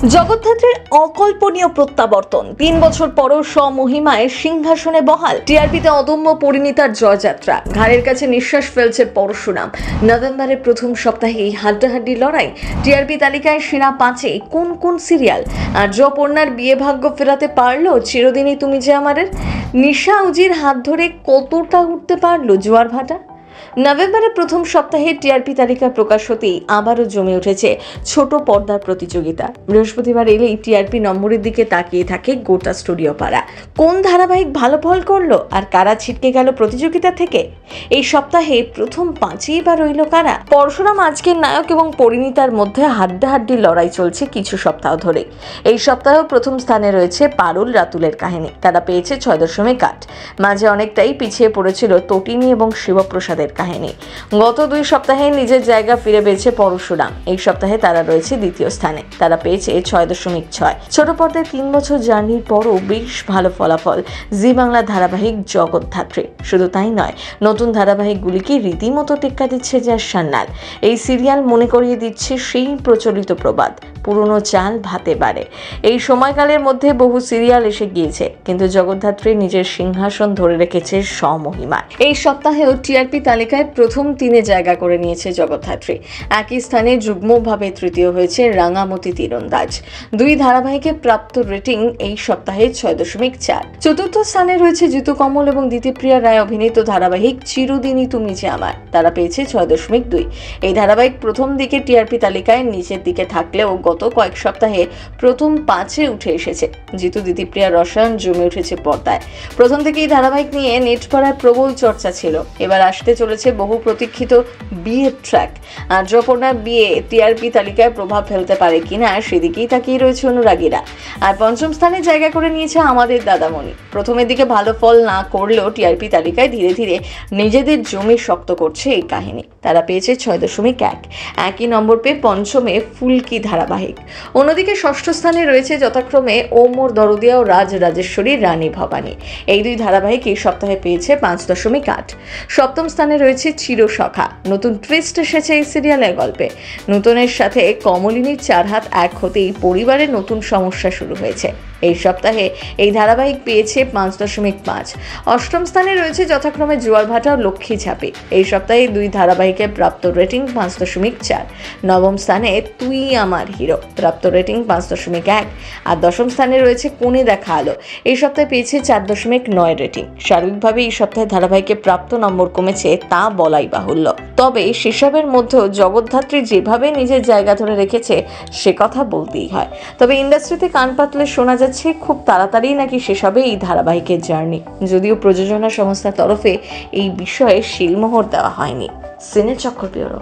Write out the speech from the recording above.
জগদ্ধাত্রীর অকল্পনীয় প্রত্যাবর্তন ৩ বছর পরও স্বমহিমায় সিংহাসনে বহাল। টিআরপিতে অদম্য পরিণীতার জয়যাত্রা, ঘাড়ের কাছে নিঃশ্বাস ফেলছে পরশুরাম। নভেম্বরের প্রথম সপ্তাহেই হাড্ডাহাড্ডি লড়াই। টিআরপি তালিকায় সেরা 5-এ কোন কোন সিরিয়াল? আর জপর্ণার বিয়ে ভাগ্য ফেরাতে পারলো চিরদিনই তুমি যে আমারের? নিশা উজির হাত ধরে কতটা উঠতে পারলো জোয়ার ভাটা? নভেম্বরের প্রথম সপ্তাহে টিআরপি তালিকা প্রকাশ হতেই আবারও জমে উঠেছে ছোট পর্দার প্রতিযোগিতা। বৃহস্পতিবার এলেই টিআরপি নম্বরের দিকে তাকিয়ে থাকে গোটা স্টুডিও পাড়া। কোন ধারাবাহিক ভালো ফল করলো আর কারা ছিটকে গেল প্রতিযোগিতা থেকে? এই সপ্তাহে প্রথম 5-এই বা রইল কারা? পরশুরাম আজকের নায়ক এবং পরিণীতার মধ্যে হাড্ডাহাড্ডি লড়াই চলছে কিছু সপ্তাহ ধরে। এই সপ্তাহেও প্রথম স্থানে রয়েছে পারুল রাতুলের কাহিনী। তারা পেয়েছে 6.8। মাঝে অনেকটাই পিছিয়ে পড়েছিল তটিনী এবং শিবপ্রসাদের কাহিনী। গত 2 সপ্তাহে নিজের জায়গা ফিরে পেয়েছে পরশুরাম। এই সপ্তাহে তারা রয়েছে দ্বিতীয় স্থানে। তারা পেয়েছে 6.6। ছোট পর্দায় 3 বছর জার্নির পরও বেশ ভালো ফলাফল জি বাংলা ধারাবাহিক জগদ্ধাত্রী। শুধু তাই নয়, নতুন ধারাবাহিকগুলিকে রীতিমতো টেক্কা দিচ্ছে যার সান্নাল। এই সিরিয়াল মনে করিয়ে দিচ্ছে সেই প্রচলিত প্রবাদ, পুরনো চাল ভাতে বাড়ে। এই সময়কালের মধ্যে বহু সিরিয়াল এসে গিয়েছে, কিন্তু জগদ্ধাত্রী নিজের সিংহাসন ধরে রেখেছে স্বমহিমায়। এই সপ্তাহেও টিআরপি তালিকায় প্রথম 3-এ জায়গা করে নিয়েছে জগদ্ধাত্রী। একই স্থানে যুগ্মভাবে তৃতীয় হয়েছে রাঙামতি তীরন্দাজ। 2 ধারাবাহিকে প্রাপ্ত রেটিং এই সপ্তাহে 6.4। চতুর্থ স্থানে রয়েছে জিতু কমল এবং দিতিপ্রিয়া রায় অভিনীত ধারাবাহিক চিরদিনই তুমি যে আমার। তারা পেয়েছে 6.2। এই ধারাবাহিক প্রথম দিকে টিআরপি তালিকায় নিচের দিকে থাকলেও গত কয়েক সপ্তাহে প্রথম 5-এ উঠে এসেছে। জিতু দিতিপ্রিয়া রসায়ন জমে উঠেছে পর্দায়। প্রথম থেকেই ধারাবাহিক নিয়ে নেট পাড়ায় প্রবল চর্চা ছিল। এবার আসতে চলেছে বহু প্রতীক্ষিত বিয়ের ট্র্যাক। আর জপর্ণার বিয়ে টিআরপি তালিকায় প্রভাব ফেলতে পারে কিনা সেদিকেই তাকিয়ে রয়েছে অনুরাগীরা। আর পঞ্চম স্থানে জায়গা করে নিয়েছে আমাদের দাদামণি। প্রথমের দিকে ভালো ফল না করলেও টিআরপি তালিকায় ধীরে ধীরে নিজেদের জমি শক্ত করছে এই কাহিনী। তারা পেয়েছে 6.1। একই নম্বর পেয়ে পঞ্চমে ফুলকি ধারাবাহিক। অন্যদিকে ষষ্ঠ স্থানে রয়েছে যথাক্রমে ও মোর দরদিয়া ও রাজ রাজেশ্বরী রানী ভবানী। এই 2 ধারাবাহিক এই সপ্তাহে পেয়েছে 5.8। সপ্তম স্থানে রয়েছে চিরসখা। নতুন টুইস্ট এসেছে এই সিরিয়ালের গল্পে। নতুনের সাথে কমলিনীর 4 হাত এক হতেই পরিবারের নতুন সমস্যা শুরু হয়েছে। এই সপ্তাহে এই ধারাবাহিক পেয়েছে 5.5। অষ্টম স্থানে রয়েছে যথাক্রমে জোয়ার ভাটা ও লক্ষ্মী ঝাঁপি। এই সপ্তাহে 2 ধারাবাহিকের প্রাপ্ত রেটিং 5.4। নবম স্থানে তুই আমার হিরো, প্রাপ্ত রেটিং 5.1। আর দশম স্থানে রয়েছে কোণে দেখা আলো। এই সপ্তাহে পেয়েছে 4.9 রেটিং। স্বাভাবিকভাবে এই সপ্তাহে ধারাবাহিকে প্রাপ্ত নম্বর কমেছে তা বলাই বাহুল্য। তবে সেসবের মধ্যেও জগদ্ধাত্রী যেভাবে নিজের জায়গা ধরে রেখেছে সে কথা বলতেই হয়। তবে ইন্ডাস্ট্রিতে কান পাতলে শোনা যাচ্ছে খুব তাড়াতাড়ি নাকি শেষ হবে এই ধারাবাহিকের জার্নি, যদিও প্রযোজনা সংস্থার তরফে এই বিষয়ে শিলমোহর দেওয়া হয়নি। সিনে চক্র ব্যুরো।